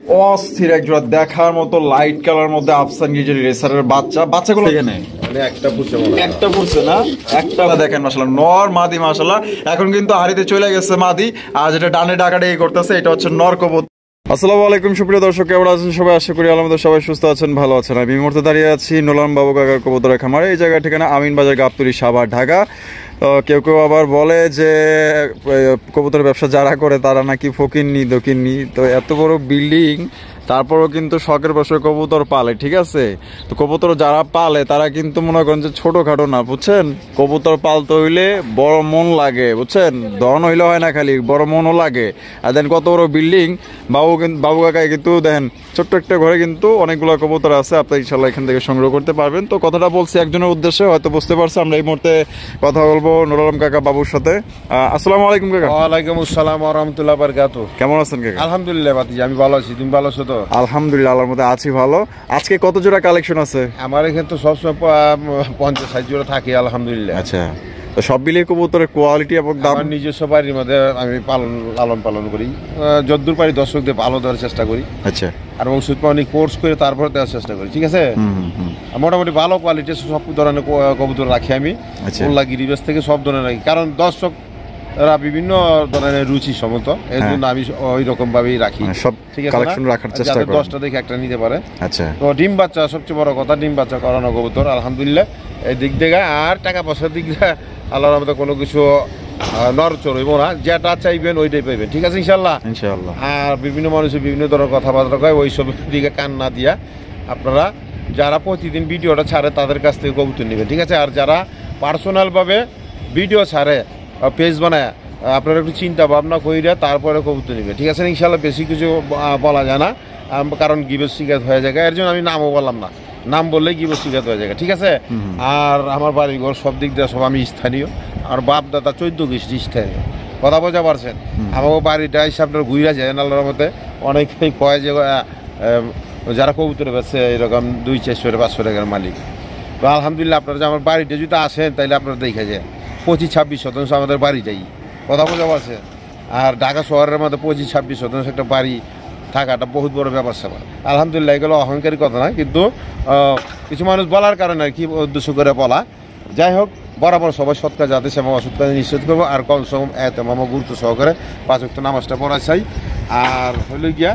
অস্থির একজোড়া দেখার মতো লাইট কালার মধ্যে আফসান গিজের রেসারের বাচ্চাগুলো এখানে একটা পড়ছে না একটা দেখেন মাশাআল্লাহ নর মাদি মাশাআল্লাহ এখন কিন্তু হাড়িতে চলে গেছে মাদি আর যেটা ডানে ডাকাডাকি করতেছে এটা হচ্ছে নর কবুতর। আসসালামু আলাইকুম সুপ্রিয় দর্শক, কেমন আছেন সবাই? আশা করি আলহামদুলিল্লাহ সবাই সুস্থ আছেন, ভালো আছেন। আমি এই মুহূর্তে দাঁড়িয়ে আছি নোলান বাবু কাকার কবুতরের খামারে। এই জায়গার ঠিকানা আমিন বাজার, গাবতলী, সাভার, ঢাকা। কেউ কেউ আবার বলে যে কবুতরের ব্যবসা যারা করে তারা নাকি ফকিন্নি দকিন্নি। তো এত বড় বিল্ডিং তারপরও কিন্তু শখের বসে কবুতর পালে, ঠিক আছে? তো কবুতর যারা পালে তারা কিন্তু মনে করেন যে ছোটোখাটো না, বুঝছেন? কবুতর পালতে হইলে বড় মন লাগে, বুঝছেন? ধন হইলে হয় না, খালি বড় মনও লাগে। আর দেন কত বড় বিল্ডিং, বাবু কাকায় কিন্তু দেখেন ছোট্ট একটা ঘরে কিন্তু অনেকগুলো কবুতর আছে, আপনি ইনশাল্লাহ এখান থেকে সংগ্রহ করতে পারবেন। তো কথাটা বলছি একজনের উদ্দেশ্যে, হয়তো বুঝতে পারছি। আমরা এই মুহূর্তে কথা বলবো নুরুল কাকা বাবুর সাথে। আসসালামু আলাইকুম কাকা। ওয়ালাইকুম আসসালাম ওয়া রাহমাতুল্লাহি ওয়া বারাকাতুহু। কেমন আছেন কাকা? আলহামদুলিল্লাহ ভাতিজা, আমি ভালো আছি, তুমি ভালো আছো তো? আলহামদুলিল্লাহ, আল্লাহর মধ্যে আছি ভালো। আজকে কত জোড়া কালেকশন আছে? আমার এখানে তো সবসময় 50-60 জোড়া থাকে আলহামদুলিল্লাহ। আচ্ছা, তো সব মিলিয়ে কবুতরের কোয়ালিটি এবং দাম? আমার নিজস্ব বাড়ির মধ্যে আমি লালন পালন করি, যদ্দূর পারি দর্শকদের ভালো দেওয়ার চেষ্টা করি। আচ্ছা, আর ওষুধ পানি কোর্স করে তারপর দেওয়ার চেষ্টা করি, ঠিক আছে? মোটামুটি ভালো কোয়ালিটির সব ধরনের কবুতর রাখি আমি। উল্লা গিরিবাস থেকে সব ধরনের রাখি, কারণ দর্শকরা বিভিন্ন ধরনের রুচি সম্মত, এর জন্য আমি ওই রকম ভাবেই রাখি। সব কালেকশন রাখার চেষ্টা করি, 10টা দেখে একটা নিতে পারে। আচ্ছা, তো ডিম বাচ্চা সবচেয়ে বড় কথা, ডিম বাচ্চা করানো কবুতর আলহামদুলিল্লাহ এই দিক থেকে। আর টাকা পয়সার দিক দিয়ে আল্লাহর রহমতে কোনো কিছু নড়চড় হইব না, যেটা চাইবেন ওইটাই পাইবেন, ঠিক আছে ইনশাল্লাহ। আর বিভিন্ন মানুষের বিভিন্ন ধরনের কথাবার্তা কয়, ওই সব দিকে কান না দিয়া আপনারা যারা প্রতিদিন ভিডিওটা ছাড়ে তাদের কাছ থেকে কবুতর নেবেন, ঠিক আছে? আর যারা পার্সোনালভাবে ভিডিও ছাড়ে পেজ বানায়, আপনারা একটু চিন্তা ভাবনা কইরা তারপরে কবুতর নেবেন, ঠিক আছে ইনশাল্লাহ। বেশি কিছু বলা যায় না, কারণ গিবত শিকায়ত হয়ে যায়, এর জন্য আমি নামও বললাম না, নাম বললেই গিবত শিকায়ত হয়ে যায়, ঠিক আছে? আর আমার বাড়িঘর সব দিক দিয়ে সব আমি স্থানীয়, আর বাপ দাদা 14 গোষ্ঠী স্থানীয়, কথা বোঝা পারছেন? আমার বাড়িটা এসে আপনার ঘুরা যায় আল্লাহর মতে। অনেকেই কয় যে যারা কবুতর বেছে এরকম 200-400-500 টাকার মালিক। তো আলহামদুলিল্লাহ আপনারা যে আমার বাড়িটা যদি আসেন তাইলে আপনারা দেখে যায় 25-26% আমাদের বাড়িটাই, কথা বোঝা পারছে? আর ঢাকা শহরের মধ্যে 25-26% একটা বাড়ি থাকাটা বহুত বড় ব্যাপার স্যাপার। আলহামদুলিল্লাহ এগুলো অহংকারী কথা না, কিন্তু কিছু মানুষ বলার কারণে আর কি উদ্দেশ্য করে বলা। যাই হোক, বরাবর সবাই সৎ কাজ আদেশ এবং অসৎ কাজ নিশ্চিত করবো। আর কম সম মামা গুরুত্ব সহকারে 5 ওয়াক্ত নামাজটা পড়া চাই। আর হইলে গিয়া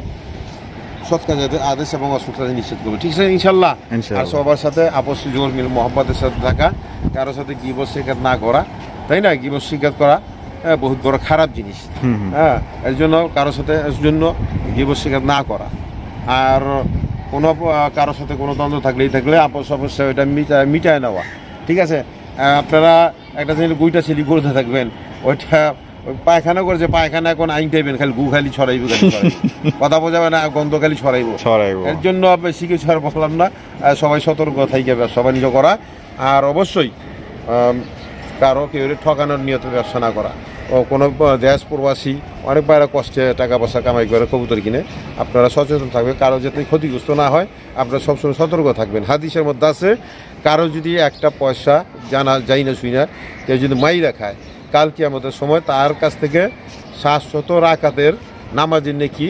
সৎ কাজ আদেশ এবং অসৎ কাজ নিশ্চিত করবো, ঠিক আছে ইনশাল্লাহ। আর সবার সাথে আপস জোর মিল মোহাম্মদের সাথে থাকা, কারোর সাথে গিবত শিকার না করা, তাই না? গিবত শিকার করা বহুত বড় খারাপ জিনিস। হ্যাঁ, এর জন্য কারোর সাথে গিবত শিকার না করা, আর কোনো কারোর সাথে কোনো দ্বন্দ্ব থাকলে আপস অবশ্যই ওইটা মিটায় নেওয়া, ঠিক আছে? আপনারা একটা জিনিস গুইটা ছেলে করতে থাকবেন, ওইটা পায়খানা করেছে, পায়খানা এখন আইন টাইবেন, খালি গু খালি ছড়াইব, কথা বোঝাবে না, গন্ধ খালি ছড়াইব। এর জন্য বেশি কিছু আর বললাম না, সবাই সতর্ক থাকবে, ব্যবসা বাণিজ্য করা। আর অবশ্যই কারো কেউ ঠকানোর নিয়ত ব্যবসা না করা। ও কোনো দেশ প্রবাসী অনেক বাইরে কষ্টে টাকা পয়সা কামাই করে কবুতর কিনে, আপনারা সচেতন থাকবেন, কারো যাতে ক্ষতিগ্রস্ত না হয় আপনারা সবসময় সতর্ক থাকবেন। হাদিসের মধ্যে আছে, কারো যদি একটা পয়সা যাই না শুই না কেউ যদি মাইরা খায়, কাল কিয়ামতের সময় তার কাছ থেকে 700 রাকাতের নামাজের নেকি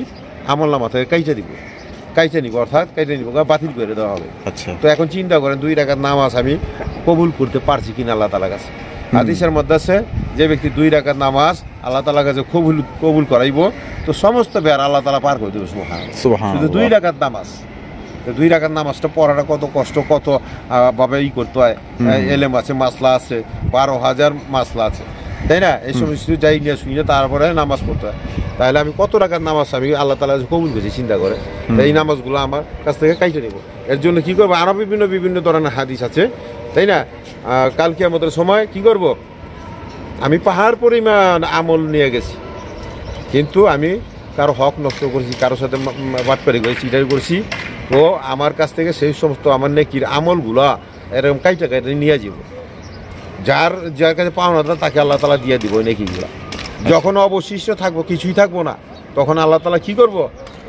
আমল নামা থেকে কাইটে নিব, অর্থাৎ কাইটে নিব, বাতিল করে দেওয়া হবে। আচ্ছা, তো এখন চিন্তা করেন 2 রাকাত নামাজ আমি কবুল করতে পারছি কিনা আল্লাহ তাআলার কাছে। হাদিসের মধ্যে আছে, যে ব্যক্তি 2 রাকাত নামাজ আল্লাহ তাআলার কাছে কবুল করাইব, তো সমস্ত বের আল্লাহ তাআলা পার করে দেবে। সুবহানাল্লাহ, শুধু 2 রাকাত নামাজ। তো 2 রাকাত নামাজটা পড়াটা কত কষ্ট, কত ভাবে করতে হয়, এলেম আছে, মাসলা আছে, 12,000 মাসলা আছে, তাই না? এই সমস্ত যাই নিয়ে শুনি না, তারপরে নামাজ পড়তে হয়। তাহলে আমি কত রাকাত নামাজ আমি আল্লাহ তাআলা কবুল করেছি চিন্তা করে, এই নামাজগুলো আমার কাছ থেকে কাইটে নেব। এর জন্য কি করবো, আরো বিভিন্ন ধরনের হাদিস আছে, তাই না? কাল কিয়ামতের সময় কি করব, আমি পাহাড় পরিমাণ আমল নিয়ে গেছি, কিন্তু আমি কারো হক নষ্ট করেছি, কারোর সাথে বাটপারি করেছি, চিটারি করেছি, তো আমার কাছ থেকে সেই সমস্ত আমার নেকির আমলগুলা এরকম কাইটা নিয়ে যাব। যার কাছে পাওনা তাকে আল্লাহ তাআলা দিয়ে দিব ওই নেকিগুলা। যখন অবশিষ্ট থাকবো, কিছুই থাকবো না, তখন আল্লাহ তাআলা কি করব,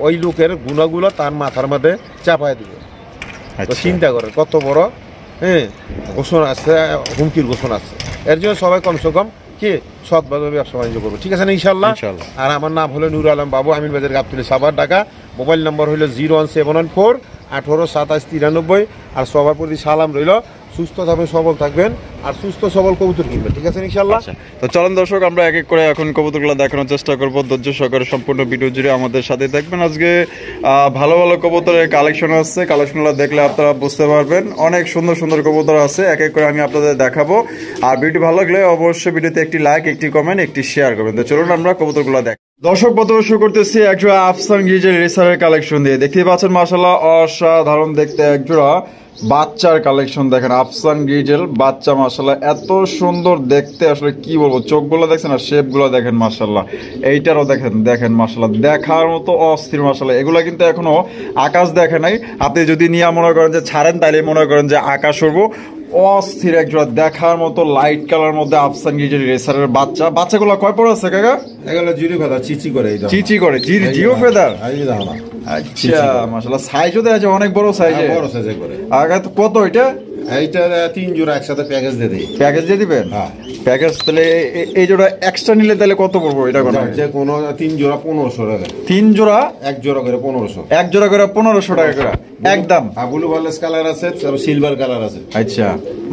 ওই লোকের গুণাগুলো তার মাথার মধ্যে চাপায় দিব। তো চিন্তা করে কত বড় ঘোষণা আছে, হুমকির ঘোষণা আছে। এর জন্য সবাই কমসে কম কি সৎভাবে ব্যবসা বাণিজ্য করবো, ঠিক আছে না ইনশাল্লাহ। আর আমার নাম হলো নুরুল আলম বাবু, আমিন বাজার, গাবতলী, সাভার, ঢাকা। মোবাইল নাম্বার হলো 01714 18 27 93। আর সবার প্রতি সালাম রইল, সুস্থ থাকবেন, সবল থাকবেন আর সুস্থ সবল কবুতর কিনবেন, ঠিক আছে ইনশাল্লাহ। তো চলেন দর্শক, আমরা এক এক করে এখন কবুতরগুলো দেখানোর চেষ্টা করবো। ধৈর্য সহকারে সম্পূর্ণ ভিডিও জুড়ে আমাদের সাথে থাকবেন। আজকে ভালো ভালো কবুতরের কালেকশন আছে, কালেকশনগুলো দেখলে আপনারা বুঝতে পারবেন। অনেক সুন্দর সুন্দর কবুতর আছে, এক এক করে আমি আপনাদের দেখাবো। আর ভিডিও ভালো লাগলে অবশ্যই ভিডিওতে একটি লাইক, একটি কমেন্ট, একটি শেয়ার করবেন। তো চলুন আমরা কবুতরগুলো দেখ। দর্শক, প্রথমে শুরু করতেছি একজোড়া আফসান গিজের রেসারের কালেকশন দিয়ে। দেখতেই পাচ্ছেন মাশাআল্লাহ অসাধারণ দেখতে একজোড়া বাচ্চার কালেকশন। দেখেন আফসান গিজেল বাচ্চা, মাশাআল্লাহ এত সুন্দর দেখতে, আসলে কি বলবো। চোখগুলো দেখছেন আর শেপগুলো দেখেন মাশাআল্লাহ। এইটারও দেখেন মাশাআল্লাহ দেখার মতো অস্থির মাশাআল্লাহ। এগুলা কিন্তু এখনো আকাশ দেখে নাই। আপনি যদি নিয়ে মনে করেন যে ছাড়েন, তাইলে মনে করেন যে আকাশ উড়বো। অস্থির একজোড়া দেখার মতো লাইট কালার মধ্যে আফসান গিজের রেসারের বাচ্চা। বাচ্চাগুলো কয় পর আছে কাকা? এগুলো জিরো ফেদার, চিচি করে, চিচি করে, জিরো ফেদার। আচ্ছা মাশাআল্লাহ, সাইজও দেখা যায় অনেক বড় সাইজে, বড় সাইজে করে। আগে তো কত এটা? এইটা 3 জোড়া একসাথে প্যাকেজ দিয়ে দিই। প্যাকেজ দিয়ে দিবেন? হ্যাঁ প্যাকেজ। তাহলে এই জোড়া এক্সট্রা নিলে তাহলে কত পড়বো এটা? যে কোনো 3 জোড়া 1500 টাকা। 3 জোড়া? এক জোড়া করে 1500। এক জোড়া করে 1500 টাকা করে একদম। ব্লু বার্লেস কালার আছে, সিলভার কালার আছে। আচ্ছা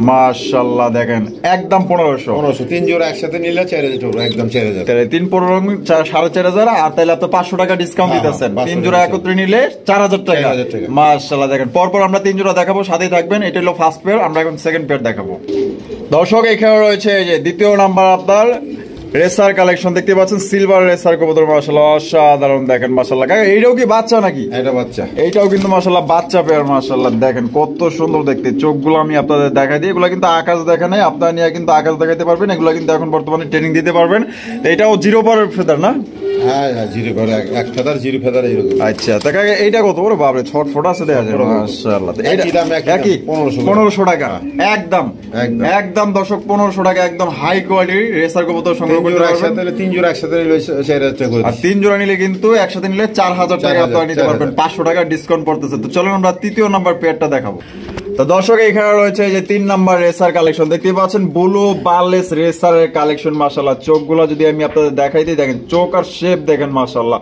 মাশাআল্লাহ, দেখেন একদম 1500। 3 জোড়া একসাথে নিলে 4000 টাকা, একদম 4000। তাহলে 3 15 4500। আর তাহলে আপনি 500 টাকা ডিসকাউন্ট দিতেছেন। 3 জোড়া একত্রে নিলে 4000 টাকা। মাশাআল্লাহ দেখেন, পরপর আমরা 3 জোড়া দেখাবো, সাথেই থাকবেন। এটা হলো ফার্স্ট পেয়ার, আমরা এখন সেকেন্ড পেয়ার দেখাবো। দর্শক, এখানে রয়েছে এই যে দ্বিতীয় নাম্বার আপনার রেসার কালেকশন। দেখতে পাচ্ছেন সিলভার রেসার কবুতর, মাশাআল্লাহ অসাধারণ দেখেন মাশাআল্লাহ। কাকা এইটাও কি বাচ্চা নাকি? এটা বাচ্চা। এইটাও কিন্তু মাশাআল্লাহ বাচ্চা পেয়ার, মাশাআল্লাহ দেখেন কত সুন্দর দেখতে। চোখগুলো আমি আপনাদের দেখাই দিই। এগুলো কিন্তু আকাশ দেখা নাই, আপনারা নিয়ে কিন্তু আকাশ দেখাতে পারবেন। এগুলো কিন্তু এখন বর্তমানে ট্রেনিং দিতে পারবেন। এটাও জিরো পর ফেদার না? হ্যাঁ জিরো করে, এক ফেদার জিরো ফেদার এইরকম। আচ্ছা তা কাকা এইটা কত বড়? বাপরে ছটফট আছে দেখা যায় মাশাআল্লাহ। একই দাম, একই 1500 টাকা একদম। একদম দর্শক 1500 টাকা একদম হাই কোয়ালিটি রেসার কবুতর সংগ্রহ করতে পারবেন। তাহলে 3 জোড়া একসাথে নিলে 4000 টাকা করে। আর 3 জোড়া নিলে কিন্তু একসাথে নিলে 4000 টাকা আপনারা নিতে পারবেন। 500 টাকা ডিসকাউন্ট পড়তেছে। তো চলুন আমরা তৃতীয় নাম্বার পেয়ারটা দেখাবো। তো দর্শক, এখানে রয়েছে এই যে 3 নাম্বার রেসার কালেকশন। দেখতেই পাচ্ছেন ব্লু বার্লেস রেসারের কালেকশন। মাশাআল্লাহ চোখগুলো যদি আমি আপনাদের দেখাই দিই, দেখেন চোখ আর শেপ দেখেন মাশাআল্লাহ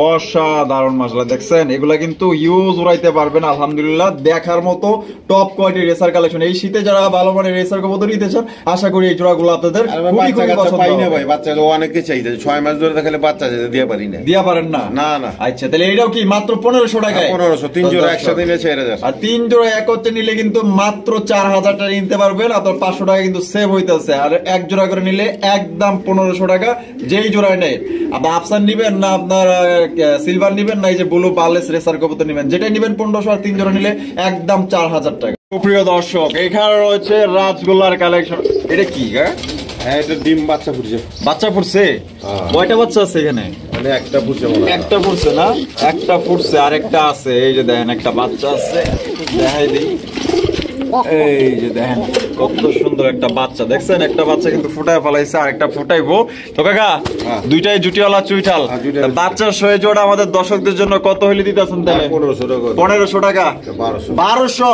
অসাধারণ মাশাআল্লাহ। দেখছেন এগুলা কিন্তু ইউজ উড়াইতে পারবেন আলহামদুলিল্লাহ। দেখার মতো টপ কোয়ালিটি রেসার কালেকশন। এই শীতে যারা ভালো মানের রেসার কবুতর নিতে চান, আশা করি এই জোড়াগুলো আপনাদের খুবই খুবই পছন্দ হবে। ভাই বাচ্চা অনেকে চাইছে, 6 মাস ধরে দেখালে বাচ্চা দিয়ে পারি না। দিয়া পারেন না? না না। আচ্ছা তাহলে এটাও কি মাত্র 1500 টাকায়? 1500। 3 জোড়া একসাথে নিলে 4000। আর 3 জোড়া একত্রে নিলে কিন্তু মাত্র 4000 টাকা নিতে পারবেন। আপনার 500 টাকা কিন্তু সেভ হইতেছে। আর এক জোড়া করে নিলে একদম 1500 টাকা। যেই জোড়ায় নেই, আপনার আফসান নিবেন না আপনার সিলভার নিবেন না এই যে ব্লু বার্লেস রেসার কবুতর নিবেন, যেটাই নিবেন 1500। আর 3 জোড়া নিলে একদম 4000 টাকা। প্রিয় দর্শক, এখানে রয়েছে রাজগোল্লার কালেকশন। এটা কি? হ্যাঁ এটা ডিম বাচ্চা ফুটছে। বাচ্চা ফুটছে? কয়টা বাচ্চা আছে এখানে? মানে একটা ফুটছে। একটা ফুটছে না? একটা ফুটছে আর একটা আছে। এই যে দেখেন একটা বাচ্চা আছে, দেখাই দিই। এই যে দেখেন কত সুন্দর একটা বাচ্চা। দেখছেন একটা বাচ্চা কিন্তু ফুটায় ফেলাইছে, আর একটা ফুটাইবো। তো কাকা দুইটাই জুটিওয়ালা চুইঠাল বাচ্চার সহে জোড়া আমাদের দর্শকদের জন্য কত হইলে দিতেছেন তাহলে? 1500 টাকা। 1200।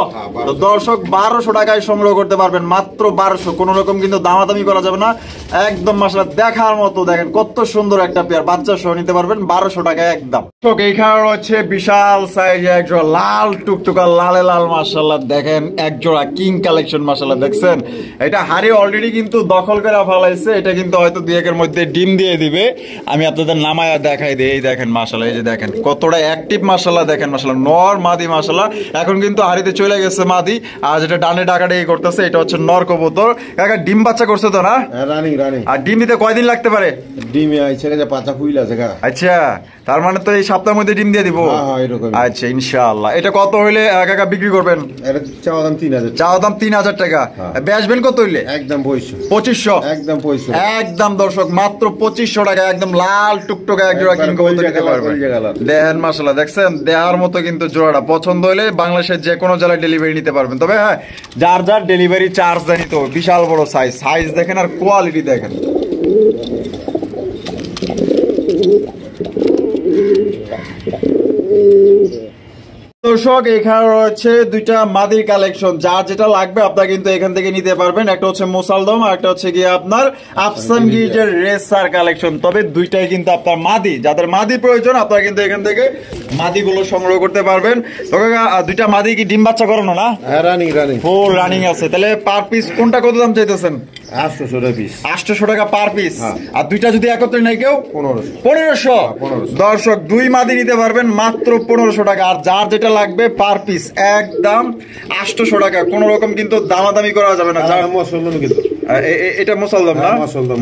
তো দর্শক 1200 টাকায় সংগ্রহ করতে পারবেন, মাত্র 1200। কোন রকম কিন্তু দামাদামি করা যাবে না, একদম মাশাআল্লাহ দেখার মতো। দেখেন কত সুন্দর একটা পেয়ার, বাচ্চা সহ নিতে পারবেন 1200 টাকায় একদম। এইখানে রয়েছে বিশাল সাইজে একজোড়া লাল টুকটুকা লালে লাল মাশাআল্লাহ। দেখেন একজোড়া কিং কালেকশন মাশাআল্লাহ। দেখছেন এটা হাড়ি অলরেডি কিন্তু দখল করে ফেলাইছে। এটা কিন্তু হয়তো 2-1 মধ্যে ডিম দিয়ে দিবে। আমি আপনাদের নামায়া দেখাই দিই। এই দেখেন মাশাআল্লাহ, এই যে দেখেন কতটা অ্যাক্টিভ মাশাআল্লাহ। দেখেন মাশাআল্লাহ নর মাদি মাশাআল্লাহ। এখন কিন্তু হাড়িতে চলে গেছে মাদি, আর যেটা ডানে ডাকাটা এই করতেছে এটা হচ্ছে নর কবুতর। কাকা ডিম বাচ্চা করছে তো না? রানিং। আর ডিম দিতে কয়দিন লাগতে পারে? ডিমে আইছে যে পাঁচা ফুইল আছে। আচ্ছা তার মানে তো এই সপ্তাহের মধ্যে ডিম দিয়ে দিব। আচ্ছা ইনশাআল্লাহ। এটা কত হইলে কাকা বিক্রি করবেন? এটা চাওয়া দাম 3000। চাওয়া দাম 3000 টাকা। বেচবেন কত হইলে? একদম 2500। একদম 2500। একদম দর্শক মাত্র 2500 টাকা একদম লাল টুকটুকা এক জোড়া কিং কবুতর নিতে পারবেন। দেখেন মাশাআল্লাহ, দেখছেন দেহার মতো কিন্তু জোড়াটা। পছন্দ হইলে বাংলাদেশের যে কোনো জেলায় ডেলিভারি নিতে পারবেন। তবে হ্যাঁ যার যার ডেলিভারি চার্জ জানি তো। বিশাল বড় সাইজ দেখেন আর কোয়ালিটি দেখেন। দর্শক এখানে রয়েছে দুইটা মাদির কালেকশন, যার যেটা লাগবে আপনারা কিন্তু এখান থেকে নিতে পারবেন। একটা হচ্ছে মোসালদম আর একটা হচ্ছে গিয়ে আপনার আফসান গিজের রেসার কালেকশন। তবে দুইটাই কিন্তু আপনার মাদি, যাদের মাদি প্রয়োজন আপনারা কিন্তু এখান থেকে মাদিগুলো সংগ্রহ করতে পারবেন। তো কাকা দুইটা মাদি কি ডিম বাচ্চা করানো না? রানিং রানিং ফুল রানিং আছে। তাহলে পার পিস কোনটা কত দাম চাইতেছেন? 800 টাকা পিস। 800 টাকা পার পিস। আর দুইটা যদি একত্রে নাই কেউ 1500। দর্শক দুই মাদি নিতে পারবেন মাত্র 1500 টাকা। আর যার যেটা লাগবে পার পিস একদম 800 টাকা। কোন রকম কিন্তু দামাদামি করা যাবে না। এটা মোসালদম না?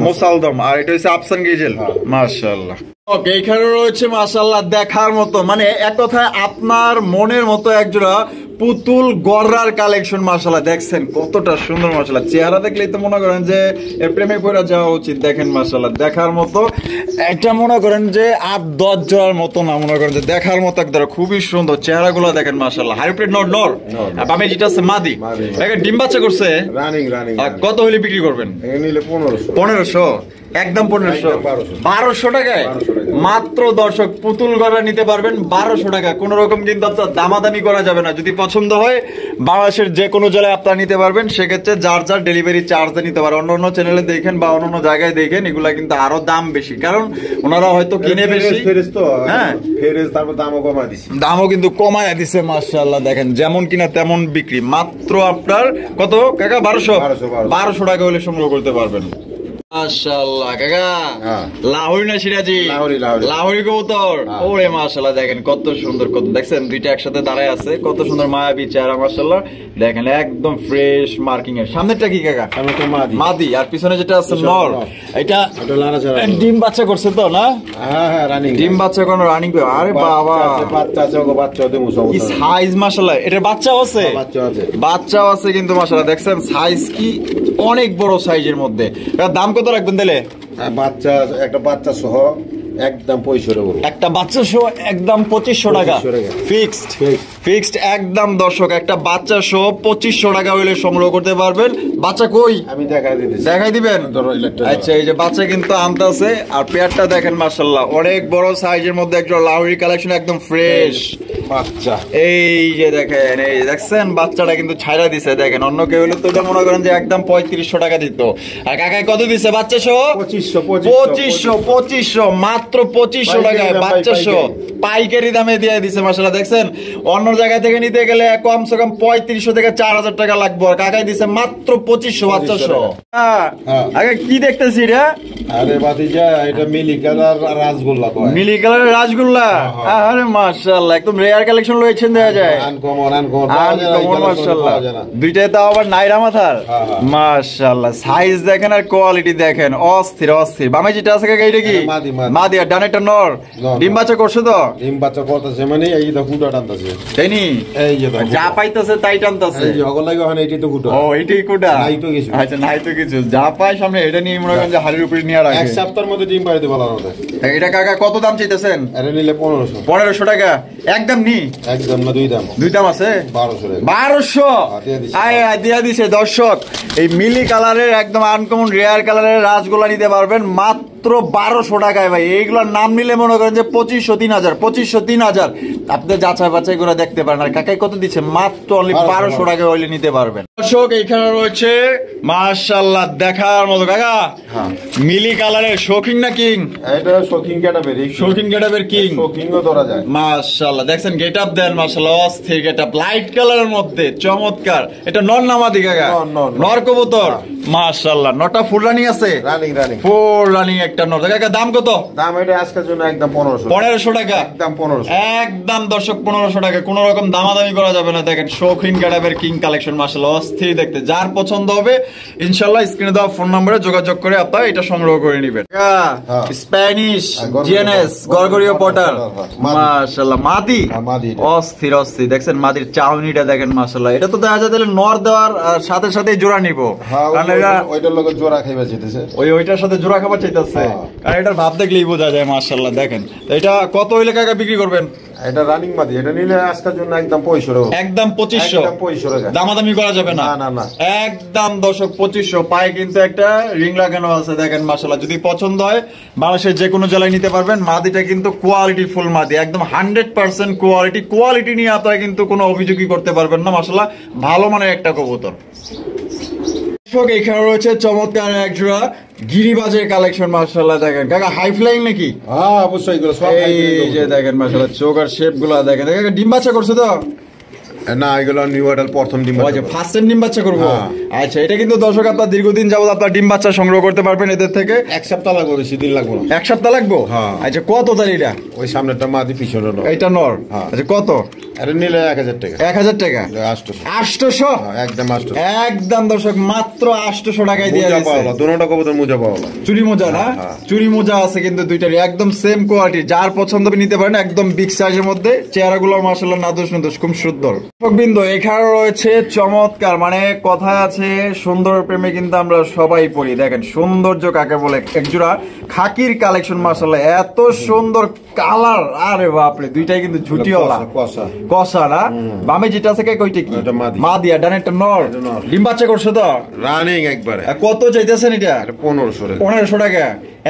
মোসালদম। আর এটা হচ্ছে আফসান গিজেল। মাশাআল্লাহ। ওকে, এইখানে রয়েছে মাশাআল্লাহ দেখার মতো, মানে এক কথায় আপনার মনের মতো একজোড়া পুতুল গড়ার কালেকশন। মাশাআল্লাহ দেখছেন কতটা সুন্দর, মাশাআল্লাহ চেহারা দেখলেই তো মনে করেন যে এর প্রেমে পড়ে যাওয়া উচিত। দেখেন মাশাআল্লাহ দেখার মতো, এটা মনে করেন যে 8-10 জোড়ার মতো না, মনে করেন যে দেখার মতো একদম খুবই সুন্দর। চেহারাগুলো দেখেন মাশাআল্লাহ। হাইব্রিড নর আর বামে যেটা আছে মাদি, দেখেন ডিম বাচ্চা করছে রানিং রানিং। কত হলে বিক্রি করবেন? নিলে 1500। একদম 1200 টাকায় মাত্র। দর্শক পুতুল গড়া নিতে পারবেন 1200 টাকা। কোন রকম কিন্তু আপনার দামাদামি করা যাবে না। যদি পছন্দ হয় বাংলাদেশের যে কোনো জেলায় আপনারা নিতে পারবেন। সেক্ষেত্রে যার যার ডেলিভারি চার্জ নিতে পারে। অন্য চ্যানেলে দেখেন বা অন্য জায়গায় দেখেন এগুলা কিন্তু আরো দাম বেশি, কারণ ওনারা হয়তো কিনে বেশি। হ্যাঁ, তারপর দামও কমায় দিছে, দামও কিন্তু কমায় দিছে। মাশাআল্লাহ দেখেন যেমন কিনা তেমন বিক্রি। মাত্র আপনার কত কাকা? 1200 টাকা হলে সংগ্রহ করতে পারবেন। মাশাআল্লাহ কাকা, লাহোরি না সিরাজি? লাহোরি কবুতর। ওরে মাশাআল্লাহ দেখেন কত সুন্দর, কত দেখছেন দুইটা একসাথে দাঁড়ায় আছে, কত সুন্দর মায়াবী চেহারা। মাশাআল্লাহ দেখেন একদম ফ্রেশ মার্কিং এর। সামনেরটা কি কাকা? মাদি। আর পিছনে যেটা আছে নর। এটা ডিম বাচ্চা করছে তো না? হ্যাঁ রানিং। ডিম বাচ্চা কোন রানিং? আরে বাবা, বাচ্চা কি সাইজ মাশাআল্লাহ। এটার বাচ্চাও আছে? বাচ্চাও আছে কিন্তু মাশাআল্লাহ দেখছেন সাইজ কি অনেক বড় সাইজের মধ্যে। দাম কত রাখবেন তাহলে? বাচ্চা একটা বাচ্চা সহ একদম 2500 টাকা। একটা বাচ্চা সহ একদম 2500 টাকা ফিক্সড একদম। দর্শক একটা বাচ্চা সহ 2500 টাকা হইলে সংগ্রহ করতে পারবেন। বাচ্চা কই? আমি দেখাই দিবেন। আচ্ছা এই যে বাচ্চা কিন্তু আনতে আছে। আর পেয়ারটা দেখেন মাশাআল্লাহ অনেক বড় সাইজের মধ্যে একটা লাহোরি কালেকশন, একদম ফ্রেশ বাচ্চা। এই যে দেখেন, এই দেখছেন বাচ্চাটা কিন্তু ছাইরা দিছে। দেখেন অন্য কেউ হলে তো এটা মনে করেন যে একদম 3500 টাকা দিত। আর কাকাই কত দিছে বাচ্চা সহ? 2500 মাত্র 2500 টাকায় বাচ্চা সহ পাইকারি দামে দিয়ে দিছে। মাশাআল্লাহ দেখছেন অন্য জায়গা থেকে নিতে গেলে কমসে কম 3500 থেকে 4000 টাকা লাগবে। আর কাকাই দিছে মাত্র 2500 বাচ্চা সহ। আগে কি দেখতেছি রে? আরে ভাতিজা এটা মিলি কালার রাসগোল্লা কয়। মিলি কালারের রাসগোল্লা? আরে মাশাআল্লাহ একদম রেয়ার কালেকশন লয়েছেন দেখা যায়। আনকমন মাশাআল্লাহ। দুইটাই তো আবার নাইরা মাথার। মাশাআল্লাহ সাইজ দেখেন আর কোয়ালিটি দেখেন অস্থির। বামে যেটা আছে কাকা এটা কি? মাদি। আর ডানেরটা নর। ডিম বাচ্চা করছে তো? ডিম বাচ্চা করতেছে, মানে এই তো কুটা টানতেছে। তাইনি? এই যে যা পাইতেছে তাই টানতেছে। এই যে ওগুলা লাগে এইটাই তো কুটা। ও এইটাই কুটা। নাই তো কিছু। আচ্ছা নাই তো কিছু, যা পায় সামনে এটা নিয়ে মনে করেন যে হাড়ির উপরে নিয়ে রাখে। এক সপ্তাহের মধ্যে ডিম পাইতে ভালো হবে। এটা কাকা কত দাম চাইতেছেন? আরে নিলে 1500 টাকা একদম নি? একদম না, দুই দাম আছে 1200 আয় দিয়া দিছে। দর্শক এই মিলি কালারের একদম আনকমন রেয়ার কালারের রাসগোল্লা নিতে পারবেন মাত্র 1200 টাকায়। ভাই এইগুলোর নাম নিলে মনে করেন যে 2500-3000 আপনি যাচাই বাছাই করে দেখতে পারেন। আর কাকাই কত দিচ্ছে? মাত্র অনলি 1200 টাকা হইলে নিতে পারবেন। দর্শক এইখানে রয়েছে মাশাআল্লাহ দেখার মতো কাকা মিলি কালারের শৌখিন না কিং? এটা শৌখিন ক্যাটাবেরি। শৌখিন ক্যাটাবেরি কিং। শৌখিনও ধরা যায়। মাশাআল্লাহ দেখছেন গেটআপ দেন মাশাআল্লাহ অস্থির গেটআপ, লাইট কালারের মধ্যে চমৎকার। এটা নর নামাদি কাকা? নর কবুতর। মাশাআল্লাহ নটা ফুল রানিং আছে? রানিং ফুল রানিং একটা নর। কাকা দাম কত? দাম এটা আজকের জন্য একদম 1500 টাকা। একদম 1500 একদম দর্শক 1500 টাকা। কোন রকম দামাদামি করা যাবে না। দেখেন শৌখিন ক্যাটাবের কিং কালেকশন মাশাআল্লাহ অস্থির দেখতে। যার পছন্দ হবে ইনশাআল্লাহ স্ক্রিনে দেওয়া ফোন নম্বরে যোগাযোগ করে আপনারা এটা সংগ্রহ করে নেবেন। স্প্যানিশ জিএনএস গরগরিও পটার মাশাআল্লাহ মাদি। অস্থির দেখছেন মাদির চাউনিটা দেখেন মাশাআল্লাহ। এটা তো দেখা যায় তাহলে নর দেওয়ার সাথে সাথে জোড়া নিব, কারণ এটা ওইটার লগে জোড়া খাইবা চাইতেছে। ওইটার সাথে জোড়া খাবার চাইতেছে, কারণ এটার ভাব দেখলেই বোঝা যায় মাশাআল্লাহ। দেখেন এটা কত হইলে কাকা বিক্রি করবেন? এটা রানিং মাদি, এটা নিলে আজকের জন্য একদম 2500, একদম 2500, দামাদামি করা যাবে না। না না একদম দর্শক 2500। পায়ে কিন্তু একটা রিং লাগানো আছে দেখেন মাশাআল্লাহ। যদি পছন্দ হয় বাংলাদেশের যে কোনো জেলায় নিতে পারবেন। মাদিটা কিন্তু কোয়ালিটি ফুল মাদি, একদম 100% কোয়ালিটি নিয়ে আপনারা কিন্তু কোনো অভিযোগই করতে পারবেন না মাশাআল্লাহ। ভালো মানের একটা কবুতর। এখানে রয়েছে চমৎকার এক জোড়া গিরিবাজের কালেকশন মাশাআল্লাহ। দেখেন কাকা হাই ফ্লাইং নাকি? হ্যাঁ অবশ্যই, এগুলো সব এই যে দেখেন মাশাআল্লাহ চোখ আর শেপ গুলো দেখেন। ডিম বাচ্চা করছে তো? না, এগুলো নিউ অ্যাডাল্ট প্রথম ডিম বাচ্চা। ফার্স্ট টাইম ডিম বাচ্চা করবো। আচ্ছা, এটা কিন্তু দর্শক আপনার দীর্ঘদিন যাবত আপনার ডিম বাচ্চা সংগ্রহ করতে পারবেন এদের থেকে। এক সপ্তাহ লাগবে, বেশি দিন লাগবে না। এক সপ্তাহ লাগবে? আচ্ছা, কত তার এটা? ওই সামনেটা মাদি, পিছনে নর। এটা নর। আচ্ছা, কত? এটা নিলে 1000 টাকা। 1000 টাকা? 800 একদম 800 একদম দর্শক মাত্র 800 টাকায় দিয়ে দিয়েছে। দুটোটা কবুতর মোজা পাওয়া, চুরি মোজা না? চুরি মোজা আছে কিন্তু দুইটারই একদম সেম কোয়ালিটি। যার পছন্দ হবে নিতে পারেন, একদম বিগ সাইজের মধ্যে। চেহারাগুলো মাশাআল্লাহ নাদুস খুব সুন্দর। বিন্দু এখানে রয়েছে চমৎকার, মানে কথায় আছে সুন্দর প্রেমে কিন্তু আমরা সবাই পড়ি। দেখেন সৌন্দর্য কাকে বলে। একজোড়া খাকির কালেকশন মাশাআল্লাহ, এত সুন্দর কালার। আরে বাপরে, দুইটাই কিন্তু ঝুটিওয়ালা কষা না? বামে যেটা আছে কইটা কি? মাদি। আর ডানেরটা নর। ডিম বাচ্চা করছে তো? রানিং একবারে। কত চাইতেছেন এটা? 1500 টাকা। 1500 টাকা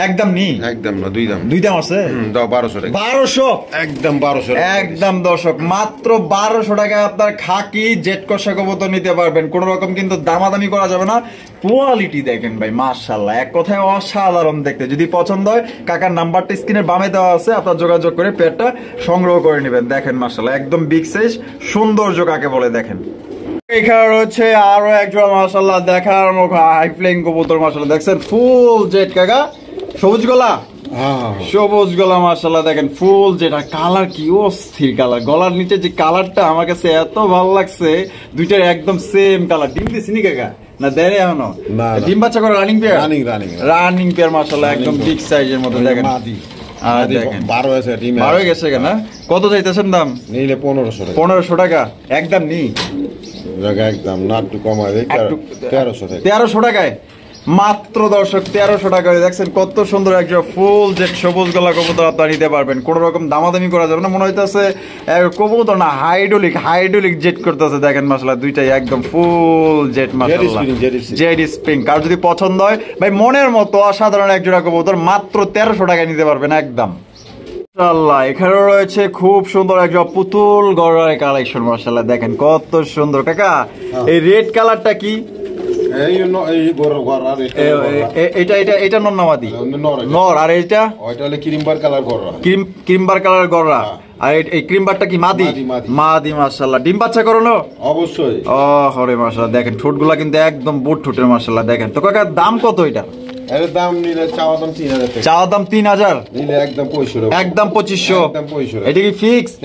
একদম নি? একদম না, দুই দাম। দুই দাম আছে? দাও 1200 টাকা। 1200 একদম 1200 একদম দর্শক মাত্র 1200 টাকায় আপনার খাকি জেট কষা কবুতর নিতে পারবেন। কোন রকম কিন্তু দামাদামি করা যাবে না। কোয়ালিটি দেখেন ভাই মাশাআল্লাহ, এক কথায় অসাধারণ দেখতে। যদি পছন্দ হয় কাকার নাম্বারটা স্ক্রিনের বামে দেওয়া আছে, আপনার যোগাযোগ করে পেয়ারটা সংগ্রহ করে নেবেন। দেখেন মাশাআল্লাহ একদম বিগ সাইজ, সৌন্দর্য কাকে বলে দেখেন। এখানে রয়েছে আরো একজন মাশাআল্লাহ দেখার মতো হাই ফ্লাইং কবুতর মাশাআল্লাহ। দেখছেন ফুল জেট কাকা, সবুজ গলা। সবুজ গলা মাশাআল্লাহ, দেখেন ফুল যেটা কালার, কি অস্থির কালার। গলার নিচে যে কালারটা আমার কাছে এত ভালো লাগছে, দুইটার একদম সেম কালার। ডিম দিছি নি কাকা? না দেরে এখনো? ডিম বাচ্চা করে রানিং পেয়ার? রানিং পেয়ার মাশাআল্লাহ, একদম বিগ সাইজের মধ্যে। দেখেন আর দেখেন 12 হয়েছে, ডিম 12 হয়ে গেছে কেন? কত চাইতেছেন দাম? নিলে 1500 টাকা। 1500 টাকা একদম নি? একদম না, একটু কমায় দেই। 1300 টাকা। 1300 টাকায় মাত্র দর্শক 1300 টাকা। দেখছেন কত সুন্দর একটা ফুল জেট সবুজ গলা কবুতর আপনারা নিতে পারবেন। কোন রকম দামাদামি করা যাবে না। মনে হইতেছে কবুতর না, হাইড্রোলিক জেট করতেছে। দেখেন মাশাআল্লাহ দুইটাই একদম ফুল জেট মাশাআল্লাহ, জেড স্প্রিং। কার যদি পছন্দ হয় ভাই মনের মতো অসাধারণ এক জোড়া কবুতর মাত্র 1300 টাকায় নিতে পারবেন একদম। মাশাআল্লাহ এখানে রয়েছে খুব সুন্দর একটা পুতুল গড়ার কালেকশন মাশাআল্লাহ। দেখেন কত সুন্দর কাকা। এই রেড কালারটা কি? এটা নন্নামাদি নর, আর এটা ক্রিমবার কালার গররা। ক্রিমবার কালার গররা। আর এই ক্রিমবারটা কি? মাদি। মাদি মাশাআল্লাহ। ডিম বাচ্চা করলো? অবশ্যই। ও হরে মাশাআল্লাহ, দেখেন ঠোঁটগুলা কিন্তু একদম বুট ঠোঁটের মাশাআল্লাহ। দেখেন তো কাকা দাম কত এটা? এর দাম নিলে চাওয়া দাম 3000 টাকা। চাওয়া দাম 3000? নিলে একদম 2500। একদম 2500? এটা কি ফিক্সড?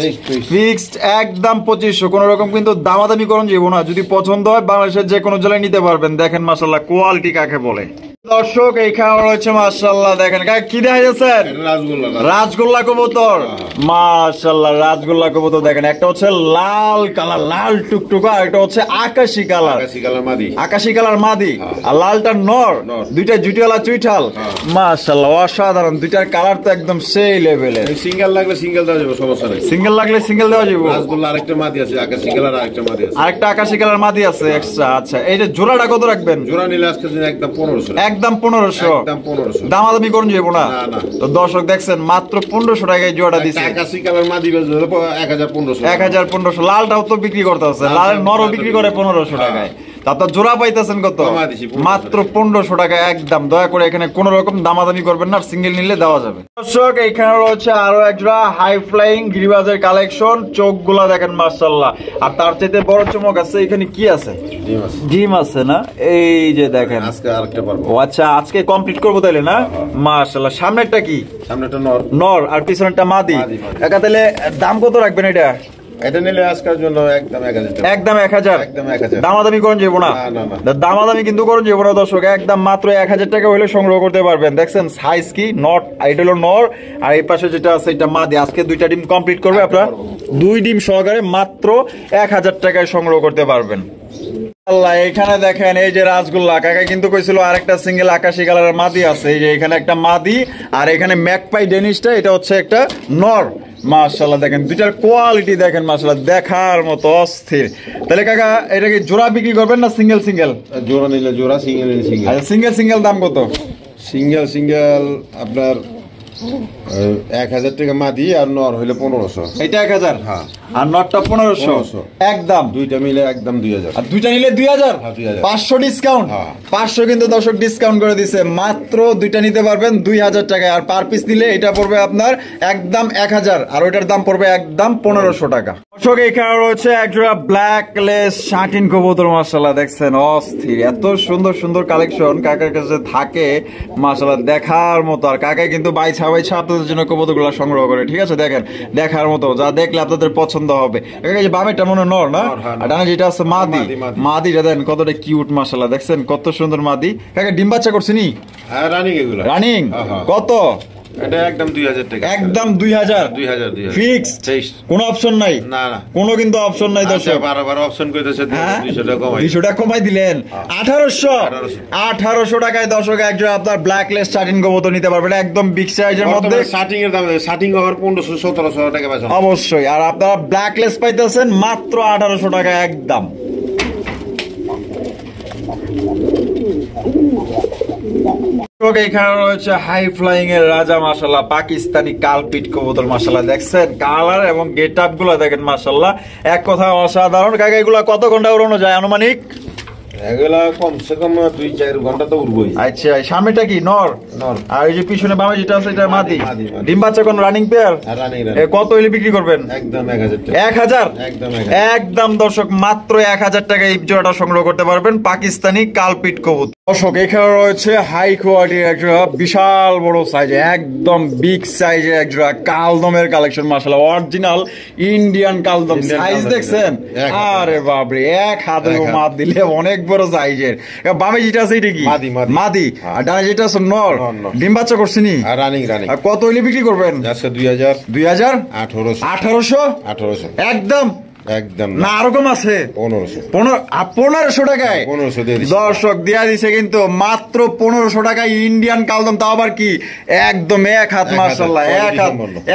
ফিক্সড একদম 2500। কোন রকম কিন্তু দামাদামি করুন যাবো না। যদি পছন্দ হয় বাংলাদেশের যে কোনো জেলায় নিতে পারবেন। দেখেন মাশাআল্লাহ কোয়ালিটি কাকে বলে। দর্শক এইখানে রয়েছে মাশাআল্লাহ, দেখেন কি দেখা যাচ্ছে? রাজগোল্লা কবুতর মাশাআল্লাহ। রাজগোল্লা কবুতর দেখেন, একটা হচ্ছে লাল কালার, লাল টুকটুকা, আর একটা হচ্ছে আকাশি কালার। আকাশি কালার মাদি, আর লালটা নর। দুইটা জুটিওয়ালা চুইঠাল মাশাআল্লাহ, অসাধারণ। দুইটার কালার তো একদম সেই লেভেলের। সিঙ্গেল লাগলে সিঙ্গেল দেওয়া যাবে, সমস্যা নেই। সিঙ্গেল লাগলে সিঙ্গেল দেওয়া যাবে। রাজগোল্লা আরেকটা মাদি আছে, আকাশি কালার আরেকটা মাদি আছে। আরেকটা আকাশি কালার মাদি আছে এক্সট্রা। আচ্ছা, এই যে জোড়াটা কত রাখবেন? জোড়া নিলে আজকে একদম 1500। একদম 1500? দামাদামি করুন যাবো না। তো দর্শক দেখছেন মাত্র 1500 টাকায় জোড়াটা দিচ্ছে। 1500। লালটাও তো বিক্রি করতে আছে, লালের নরও বিক্রি করে 1500 টাকায়। আপনার জোড়া পাইতেছেন কত? মাত্র 1500 টাকা একদম। দয়া করে এখানে কোন রকম দামাদামি করবেন না, সিঙ্গেল নিলে দেওয়া যাবে। দর্শক এখানে রয়েছে আরো এক জোড়া হাই ফ্লাইং গিরিবাজের কালেকশন। চোখগুলা দেখেন মাশাআল্লাহ। আর তার চাইতে বড় চমক আছে, এখানে কি আছে? ডিম আছে না? এই যে দেখেন আজকে আরেকটা পারবো। ও আচ্ছা, আজকে কমপ্লিট করবো তাইলে না? মাশাআল্লাহ। সামনেরটা কি? সামনেরটা নর। নর, আর পিছনেরটা মাদি। একা তাহলে দাম কত রাখবেন এটা? এটা নিলে আজকের জন্য একদম 1000 টাকা। একদম 1000? একদম 1000। দামাদামি করুন যাবো না। দামাদামি কিন্তু করুন যাবো না দর্শক, একদম মাত্র 1000 টাকা হলে সংগ্রহ করতে পারবেন। দেখছেন সাইজ কি? নট, এটা হলো নর, আর এই পাশে যেটা আছে এটা মাদি। আজকে দুইটা ডিম কমপ্লিট করবে আপনারা, 2 ডিম সহকারে মাত্র 1000 টাকায় সংগ্রহ করতে পারবেন। আল্লাহ, এখানে দেখেন এই যে রাসগোল্লা, কাকা কিন্তু কইছিল আরেকটা সিঙ্গেল আকাশি কালারের মাদি আছে। এই যে এখানে একটা মাদি, আর এখানে ম্যাকপাই ডেনিশটা, এটা হচ্ছে একটা নর। মাশাআল্লাহ দেখেন দুইটার কোয়ালিটি দেখেন, মাশাআল্লাহ দেখার মতো অস্থির। তাহলে কাকা এটা কি জোড়া বিক্রি করবেন না সিঙ্গেল সিঙ্গেল? জোড়া নিলে জোড়া, সিঙ্গেল নিলে সিঙ্গেল। আচ্ছা, সিঙ্গেল সিঙ্গেল দাম কত? সিঙ্গেল আপনার 1000 টাকা মাদি, আর নর হইলে 1500। এটা 1000, হ্যাঁ। আর নটটা 1500 একদম। দুইটা মিলে একদম 2000। আর দুইটা নিলে 2000, হ্যাঁ, 2000। 500 ডিসকাউন্ট। হ্যাঁ। 500 কিন্তু দর্শক ডিসকাউন্ট করে দিছে, মাত্র দুইটা নিতে পারবেন 2000 টাকায়। আর পার পিস নিলে এটা পড়বে আপনার একদম 1000, আর ওইটার দাম পড়বে একদম 1500 টাকা। দর্শক এখানে রয়েছে একজোড়া ব্ল্যাক লেস শাটিন কবুতর, মাশাআল্লাহ দেখছেন অস্থির। এত সুন্দর সুন্দর কালেকশন কাকার কাছে থাকে, মাশাআল্লাহ দেখার মতো। আর কাকাই কিন্তু বাইছা আপনাদের জন্য কবুতরগুলো সংগ্রহ করে, ঠিক আছে? দেখেন দেখার মতো, যা দেখলে আপনাদের পছন্দ হবে। কাকা যে বামেরটা মনে হয় নর না, আর ডানে যেটা আছে মাদি। মাদিটা দেখেন কতটা কিউট, মাশাআল্লাহ দেখছেন কত সুন্দর মাদি। কাকা ডিম বাচ্চা করছিনি? হ্যাঁ, রানিং এগুলো। রানিং কত? এটা একদম 2000 টাকা। একদম 2000 ফিক্স, কোনো অপশন নাই? না না, কোনো কিন্তু অপশন নাই দর্শক। বারবার অপশন কইতেছে 200 টাকা কমাই। 200 টাকা কমাই দিলেন। 1800 টাকায় দর্শক একজন আপনার ব্ল্যাক লেস শাটিন কবুতর নিতে পারবেন, একদম বিগ সাইজের মধ্যে। শাটিং এর দাম, শাটিং ওভার 1500-1700 টাকা পাচ্ছেন অবশ্যই। আর আপনারা ব্ল্যাক লেস পাইতেছেন মাত্র 1800 টাকা একদম। এখানে রয়েছে হাই ফ্লাইং এর রাজা, মাশাআল্লাহ পাকিস্তানি কালপিট কবুতর, মাশাআল্লাহ দেখছেন কালার এবং গেট আপ গুলা দেখেন, মাশাআল্লাহ এক কথা অসাধারণ। কাকা এগুলা কত ঘন্টা উড়ানো যায় আনুমানিক? এগুলা কমসে কম 2-4 ঘন্টা তো উড়বই। আচ্ছা, সামনেটা কি নর? আর এই যে পিছনে বামে যেটা আছে এটা মাদি। ডিম বাচ্চা কোন রানিং পেয়ার? কত হইলে বিক্রি করবেন? একদম 1000 টাকা। 1000 একদম একদম দর্শক, মাত্র 1000 টাকা এই জোড়াটা সংগ্রহ করতে পারবেন, পাকিস্তানি কালপিট কবুতর। দর্শক এখানে রয়েছে হাই কোয়ালিটির একজোড়া বিশাল বড় সাইজে, একদম বিগ সাইজের একজোড়া কালদমের কালেকশন, মাশাআল্লাহ অরিজিনাল ইন্ডিয়ান কালদম। সাইজ দেখছেন? আরে বাপরে, এক হাতে মাপ দিলে অনেক বড় সাইজের। বামে যেটা আছে এটা কি? মাদি। আর ডানে যেটা আছে নর। ডিম বাচ্চা করছিনি? রানিং। আর কত হইলে বিক্রি করবেন? 2000 2000 1800 একদম একদম না, আরো কম আছে। 1500 টাকায় 1500 দর্শক দিয়া দিছে কিন্তু মাত্র 1500 টাকায় ইন্ডিয়ান কালদম, তাও আবার কি একদম এক হাত, মাশাআল্লাহ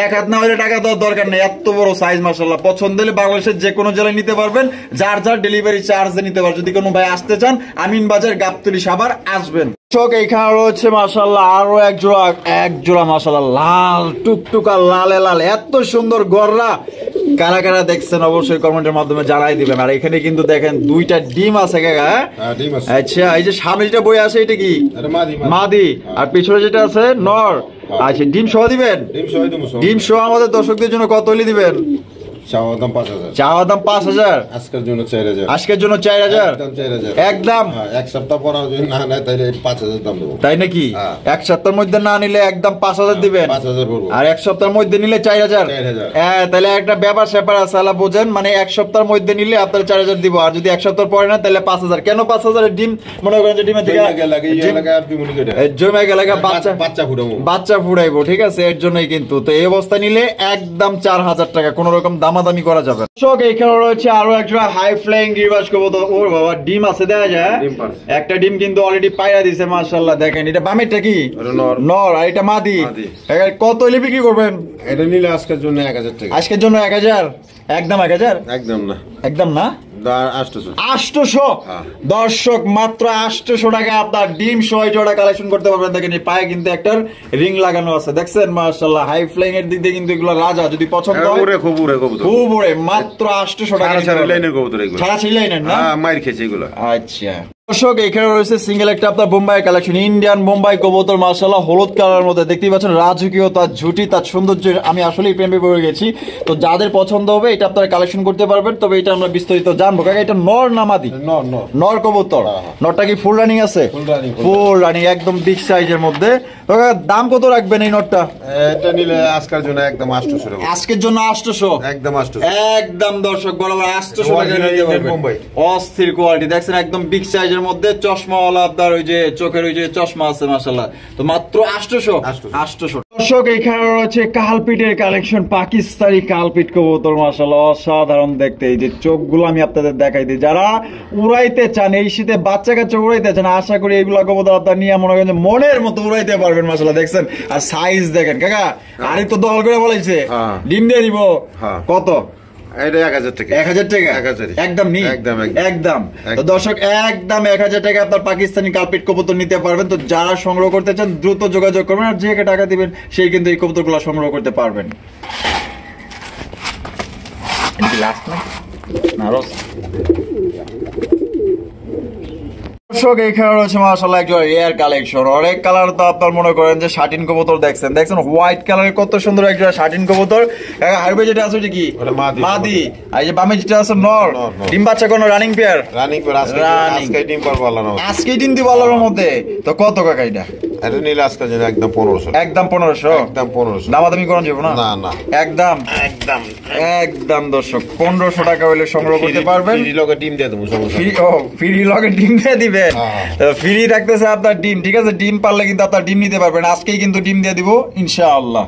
এক হাত না হলে টাকা দেওয়ার দরকার নেই, এত বড় সাইজ, মাশাআল্লাহ। পছন্দ হলে বাংলাদেশের যে কোনো জেলায় নিতে পারবেন, যার যার ডেলিভারি চার্জ নিতে পারবেন। যদি কোনো ভাই আসতে চান আমিন বাজার গাবতলী সাভার আসবেন। এইখানে রয়েছে মাশাআল্লাহ আরো এক জোড়া মাশাআল্লাহ লাল টুকটুকা, লালে লাল, এত সুন্দর গররা। কারা কারা দেখছেন অবশ্যই কমেন্টের মাধ্যমে জানাই দিবেন। আর এখানে কিন্তু দেখেন দুইটা ডিম আছে কাকা। আচ্ছা, এই যে সামনে যেটা বই আছে এটা কি? মাদি। আর পিছনে যেটা আছে নর। আচ্ছা, ডিম সহ দিবেন? ডিম সহ আমাদের দর্শকদের জন্য কত হলে দিবেন? চাওয়া দাম 5000। চাওয়া দাম 5000। আজকের জন্য 4000। আজকের জন্য 4000 একদম। এক সপ্তাহ পর যদি না নেয় তাহলে 5000 দাম দেবো। তাই নাকি? এক সপ্তাহের মধ্যে না নিলে একদম 5000 দিবেন। 5000 পড়বো। আর এক সপ্তাহের মধ্যে নিলে 4000। হ্যাঁ, তাহলে একটা ব্যাপার স্যাপার আছে, আলা বোঝেন। মানে এক সপ্তাহের মধ্যে নিলে আপনার 4000 দিব, আর যদি এক সপ্তাহ পরে না তাহলে 5000। কেন 5000? ডিম মনে করেন যে ডিমের থেকে জমে গেলে বাচ্চা ফুড়াইবো, ঠিক আছে? এর জন্যই কিন্তু। তো এই অবস্থা নিলে একদম 4000 টাকা, কোন রকম দামাদামি করা যাবে। এখানে রয়েছে আরো একটা হাই ফ্লাইং গিরিবাজ কবুতর। ওর বাবা, ডিম আছে দেখা যায়। একটা ডিম কিন্তু অলরেডি পাইরা দিছে, মাশাআল্লাহ দেখেন। এটা বামেরটা কি? নর। আর এটা মাদি। কত হইলে বিক্রি করবেন? এটা নিলে আজকের জন্য 1000 টাকা। আজকের জন্য 1000 একদম। 1000 একদম না, একদম না, 800। দর্শক মাত্র 800 টাকা আপনার ডিম সহ জোড়া কালেকশন করতে পারবেন। দেখেন এই পায়ে কিন্তু একটা রিং লাগানো আছে, দেখছেন? মাশাআল্লাহ হাই ফ্লাইং এর দিক দিয়ে কিন্তু এগুলো রাজা। যদি পছন্দ হয় খুব উড়ে, মাত্র 800 টাকা। সারা ছিল না, মাইর খেয়েছে এগুলো। আচ্ছা দর্শক, এখানে রয়েছে সিঙ্গেল একটা আপনার বোম্বাই কালেকশন, ইন্ডিয়ান বোম্বাই কবুতর, মাশাআল্লাহ হলুদ কালারের মধ্যে। দেখতেই পাচ্ছেন রাজকীয় তার ঝুটি, তার সৌন্দর্য আমি আসলেই প্রেমে পড়ে গেছি। তো যাদের পছন্দ হবে এটা আপনারা কালেকশন করতে পারবেন। তবে এটা আমরা বিস্তারিত জানবো। কাকা এটা নর না মাদি? নর কবুতর। নরটা কি ফুল রানিং আছে? ফুল রানিং, একদম বিগ সাইজের মধ্যে। দাম কত রাখবেন এই নরটা? এটা নিলে আজকের জন্য একদম 800 টাকা। আজকের জন্য 800 একদম 800 একদম দর্শক বরাবর 800 টাকা নিতে পারবেন। অস্থির কোয়ালিটি দেখছেন, একদম বিগ সাইজ সাইজের মধ্যে চশমাওয়ালা আপনার ওই যে চোখের ওই যে চশমা আছে মাশাআল্লাহ, তো মাত্র 800। দর্শক এখানে রয়েছে কালপিটের কালেকশন, পাকিস্তানি কালপিট কবুতর মাশাআল্লাহ অসাধারণ দেখতে। এই যে চোখগুলো আমি আপনাদের দেখাই দিই, যারা উড়াইতে চান এই শীতে বাচ্চা কাচ্চা উড়াইতে চান, আশা করি এইগুলা কবুতর আপনার নিয়ে মনে করেন মনের মতো উড়াইতে পারবেন মাশাআল্লাহ। দেখছেন আর সাইজ দেখেন কাকা, আরে তো দল করে বলেছে ডিম দিয়ে দিব কত? এটা 1000 টাকা। 1000 টাকা একদম নি, একদম। তো দর্শক একদম 1000 টাকা আপনার পাকিস্তানি কালপিট কবুতর নিতে পারবেন। তো যারা সংগ্রহ করতে চান দ্রুত যোগাযোগ করবেন, আর যে টাকা দিবেন সেই কিন্তু এই কবুতরগুলো সংগ্রহ করতে পারবেন। দর্শক এখানে রয়েছে মাশাআল্লাহ একজন রেয়ার কালেকশন, অনেক কালার। তো আপনার মনে করেন যে শাটিন কবুতর দেখছেন হোয়াইট কালারের কত সুন্দর একটা শাটিন কবুতর। হাইবে যেটা আছে ওটা কি? মাদি। আর এই যে বামে যেটা আছে নর, ডিম বাচ্চা কোন রানিং পেয়ার? আজকে ডিম পারবো আল্লাহর রহমতে। আজকে ডিম দিব আল্লাহর মধ্যে। তো কত কাকা এটা? এটা নিলে আজকে যেন একদম 1500। একদম 1500। একদম 1500। দামাদামি করা যাবে না? না না, একদম একদম একদম দর্শক 1500 টাকা হলে সংগ্রহ করতে পারবেন। ফ্রি লগে ডিম দিয়ে দেবো সমস্যা। ফ্রি লগে ডিম দিয়ে দিবেন। ফ্রি থাকতেছে আপনার ডিম, ঠিক আছে? ডিম পারলে কিন্তু আপনার ডিম নিতে পারবেন। আজকেই কিন্তু ডিম দিয়ে দিব ইনশাআল্লাহ।